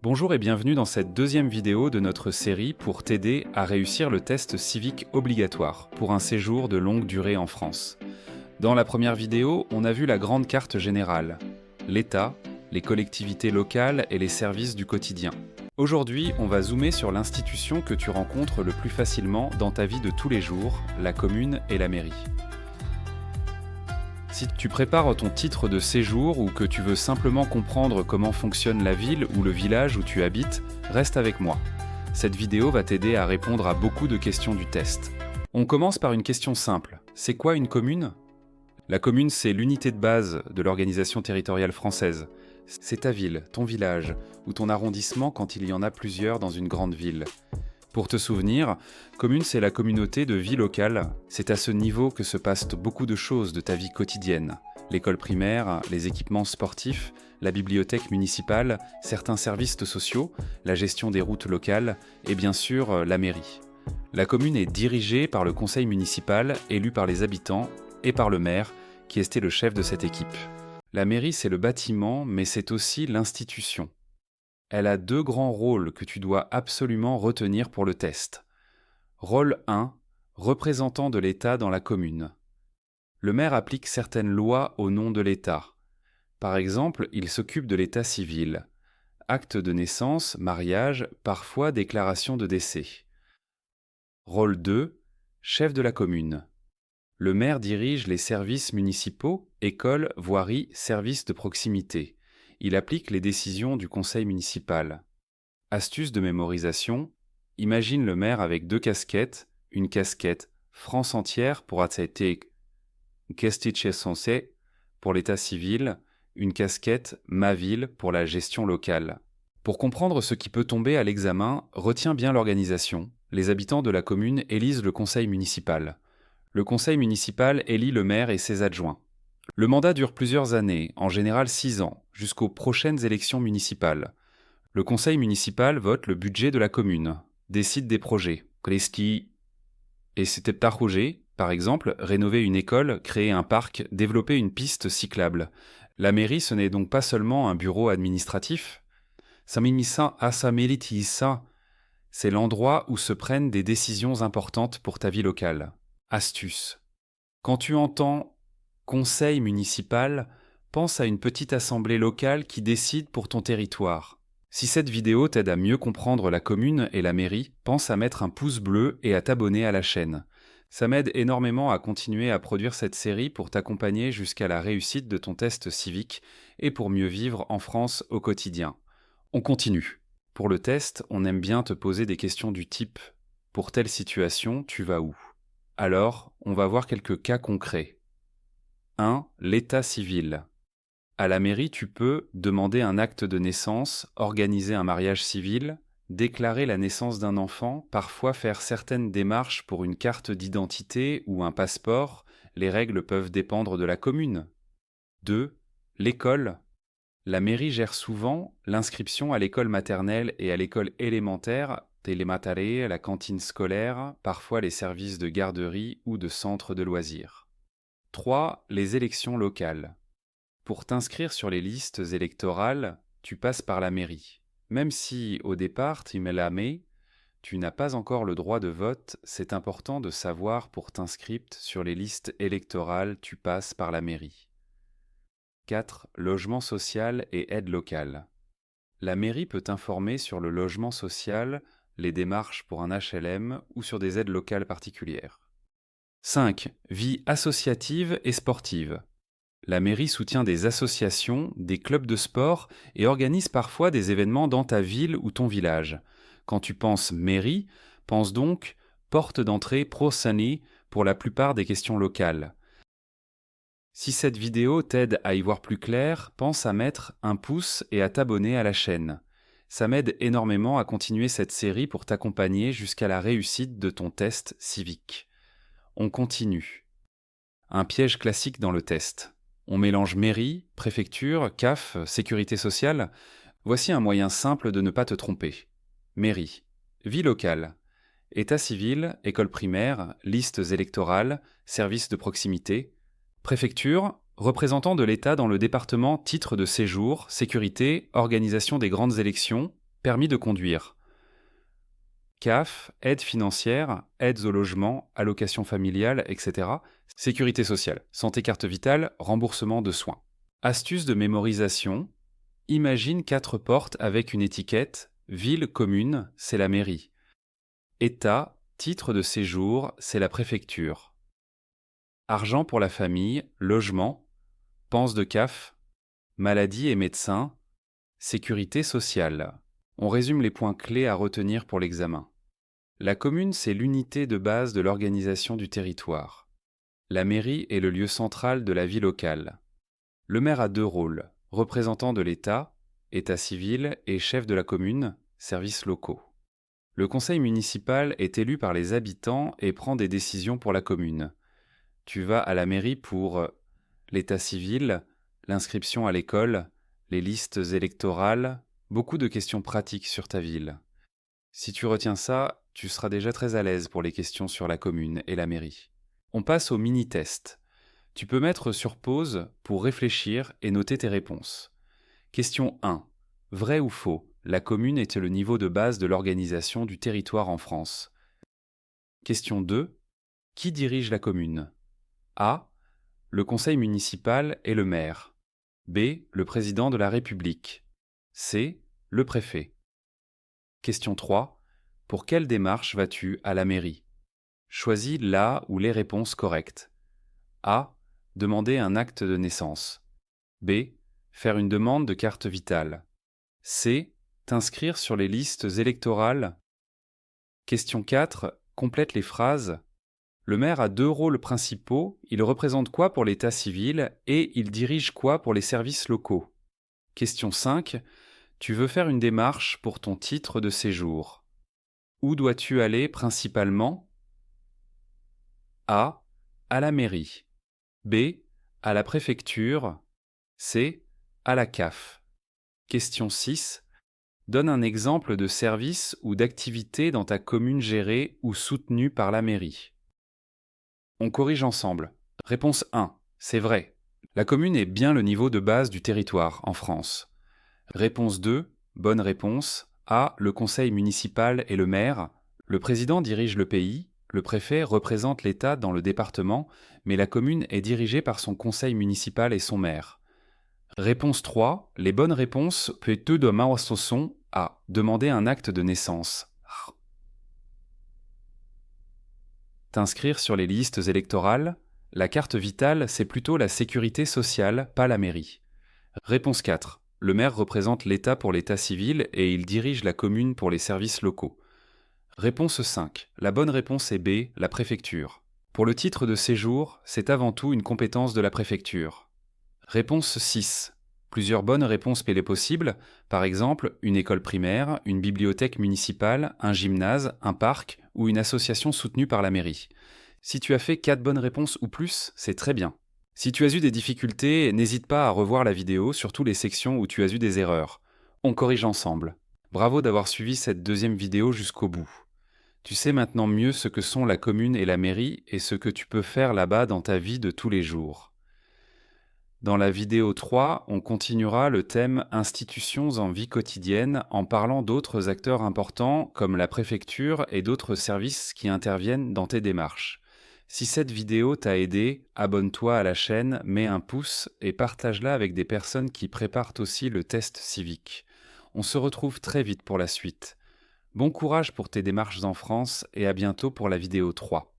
Bonjour et bienvenue dans cette deuxième vidéo de notre série pour t'aider à réussir le test civique obligatoire pour un séjour de longue durée en France. Dans la première vidéo, on a vu la grande carte générale, l'État, les collectivités locales et les services du quotidien. Aujourd'hui, on va zoomer sur l'institution que tu rencontres le plus facilement dans ta vie de tous les jours, la commune et la mairie. Si tu prépares ton titre de séjour ou que tu veux simplement comprendre comment fonctionne la ville ou le village où tu habites, reste avec moi. Cette vidéo va t'aider à répondre à beaucoup de questions du test. On commence par une question simple. C'est quoi une commune ? La commune, c'est l'unité de base de l'organisation territoriale française. C'est ta ville, ton village ou ton arrondissement quand il y en a plusieurs dans une grande ville. Pour te souvenir, commune, c'est la communauté de vie locale. C'est à ce niveau que se passent beaucoup de choses de ta vie quotidienne. L'école primaire, les équipements sportifs, la bibliothèque municipale, certains services sociaux, la gestion des routes locales et bien sûr la mairie. La commune est dirigée par le conseil municipal, élu par les habitants, et par le maire, qui est le chef de cette équipe. La mairie, c'est le bâtiment, mais c'est aussi l'institution. Elle a deux grands rôles que tu dois absolument retenir pour le test. Rôle 1, représentant de l'État dans la commune. Le maire applique certaines lois au nom de l'État. Par exemple, il s'occupe de l'état civil. Acte de naissance, mariage, parfois déclaration de décès. Rôle 2, chef de la commune. Le maire dirige les services municipaux, écoles, voiries, services de proximité. Il applique les décisions du conseil municipal. Astuce de mémorisation, imagine le maire avec deux casquettes, une casquette France entière pour accepter Kestice Sensé pour l'état civil, une casquette Ma ville pour la gestion locale. Pour comprendre ce qui peut tomber à l'examen, retiens bien l'organisation. Les habitants de la commune élisent le conseil municipal. Le conseil municipal élit le maire et ses adjoints. Le mandat dure plusieurs années, en général 6 ans, jusqu'aux prochaines élections municipales. Le conseil municipal vote le budget de la commune, décide des projets. Et c'était par exemple, rénover une école, créer un parc, développer une piste cyclable. La mairie, ce n'est donc pas seulement un bureau administratif. C'est l'endroit où se prennent des décisions importantes pour ta vie locale. Astuce. Quand tu entends conseil municipal, pense à une petite assemblée locale qui décide pour ton territoire. Si cette vidéo t'aide à mieux comprendre la commune et la mairie, pense à mettre un pouce bleu et à t'abonner à la chaîne. Ça m'aide énormément à continuer à produire cette série pour t'accompagner jusqu'à la réussite de ton test civique et pour mieux vivre en France au quotidien. On continue. Pour le test, on aime bien te poser des questions du type « Pour telle situation, tu vas où ?» Alors, on va voir quelques cas concrets. 1. L'état civil. À la mairie, tu peux demander un acte de naissance, organiser un mariage civil, déclarer la naissance d'un enfant, parfois faire certaines démarches pour une carte d'identité ou un passeport. Les règles peuvent dépendre de la commune. 2. L'école. La mairie gère souvent l'inscription à l'école maternelle et à l'école élémentaire, télématare, la cantine scolaire, parfois les services de garderie ou de centres de loisirs. 3. Les élections locales. Pour t'inscrire sur les listes électorales, tu passes par la mairie. Même si, au départ, tu n'as pas encore le droit de vote, c'est important de savoir pour t'inscrire sur les listes électorales, tu passes par la mairie. 4. Logement social et aide locale. La mairie peut t'informer sur le logement social, les démarches pour un HLM ou sur des aides locales particulières. 5. Vie associative et sportive. La mairie soutient des associations, des clubs de sport et organise parfois des événements dans ta ville ou ton village. Quand tu penses mairie, pense donc porte d'entrée pro-Sunny pour la plupart des questions locales. Si cette vidéo t'aide à y voir plus clair, pense à mettre un pouce et à t'abonner à la chaîne. Ça m'aide énormément à continuer cette série pour t'accompagner jusqu'à la réussite de ton test civique. On continue. Un piège classique dans le test. On mélange mairie, préfecture, CAF, sécurité sociale. Voici un moyen simple de ne pas te tromper. Mairie. Vie locale. État civil, école primaire, listes électorales, services de proximité. Préfecture, représentant de l'État dans le département, titre de séjour, sécurité, organisation des grandes élections, permis de conduire. CAF, aide financière, aides au logement, allocation familiale, etc. Sécurité sociale, santé carte vitale, remboursement de soins. Astuce de mémorisation. Imagine 4 portes avec une étiquette. Ville, commune, c'est la mairie. État, titre de séjour, c'est la préfecture. Argent pour la famille, logement, panse de CAF, maladie et médecin, sécurité sociale. On résume les points clés à retenir pour l'examen. La commune, c'est l'unité de base de l'organisation du territoire. La mairie est le lieu central de la vie locale. Le maire a 2 rôles, représentant de l'État, État civil, et chef de la commune, services locaux. Le conseil municipal est élu par les habitants et prend des décisions pour la commune. Tu vas à la mairie pour l'état civil, l'inscription à l'école, les listes électorales, beaucoup de questions pratiques sur ta ville. Si tu retiens ça, tu seras déjà très à l'aise pour les questions sur la commune et la mairie. On passe au mini-test. Tu peux mettre sur pause pour réfléchir et noter tes réponses. Question 1. Vrai ou faux? La commune est le niveau de base de l'organisation du territoire en France. Question 2. Qui dirige la commune? A. Le conseil municipal et le maire. B. Le président de la République. C. Le préfet. Question 3. Pour quelle démarche vas-tu à la mairie? Choisis la ou les réponses correctes. A. Demander un acte de naissance. B. Faire une demande de carte vitale. C. T'inscrire sur les listes électorales. Question 4. Complète les phrases. Le maire a 2 rôles principaux. Il représente quoi pour l'état civil et il dirige quoi pour les services locaux? Question 5. Tu veux faire une démarche pour ton titre de séjour. Où dois-tu aller principalement? A. À la mairie. B. À la préfecture. C. À la CAF. Question 6. Donne un exemple de service ou d'activité dans ta commune gérée ou soutenue par la mairie. On corrige ensemble. Réponse 1. C'est vrai. La commune est bien le niveau de base du territoire en France. Réponse 2. Bonne réponse. A. Le conseil municipal et le maire. Le président dirige le pays. Le préfet représente l'État dans le département, mais la commune est dirigée par son conseil municipal et son maire. Réponse 3. Les bonnes réponses peut demain sont A. Demander un acte de naissance. T'inscrire sur les listes électorales. La carte vitale, c'est plutôt la sécurité sociale, pas la mairie. Réponse 4. Le maire représente l'État pour l'état civil et il dirige la commune pour les services locaux. Réponse 5. La bonne réponse est B, la préfecture. Pour le titre de séjour, c'est avant tout une compétence de la préfecture. Réponse 6. Plusieurs bonnes réponses possibles, par exemple une école primaire, une bibliothèque municipale, un gymnase, un parc ou une association soutenue par la mairie. Si tu as fait 4 bonnes réponses ou plus, c'est très bien. Si tu as eu des difficultés, n'hésite pas à revoir la vidéo, surtout les sections où tu as eu des erreurs. On corrige ensemble. Bravo d'avoir suivi cette 2e vidéo jusqu'au bout. Tu sais maintenant mieux ce que sont la commune et la mairie et ce que tu peux faire là-bas dans ta vie de tous les jours. Dans la vidéo 3, on continuera le thème institutions en vie quotidienne en parlant d'autres acteurs importants comme la préfecture et d'autres services qui interviennent dans tes démarches. Si cette vidéo t'a aidé, abonne-toi à la chaîne, mets un pouce et partage-la avec des personnes qui préparent aussi le test civique. On se retrouve très vite pour la suite. Bon courage pour tes démarches en France et à bientôt pour la vidéo 3.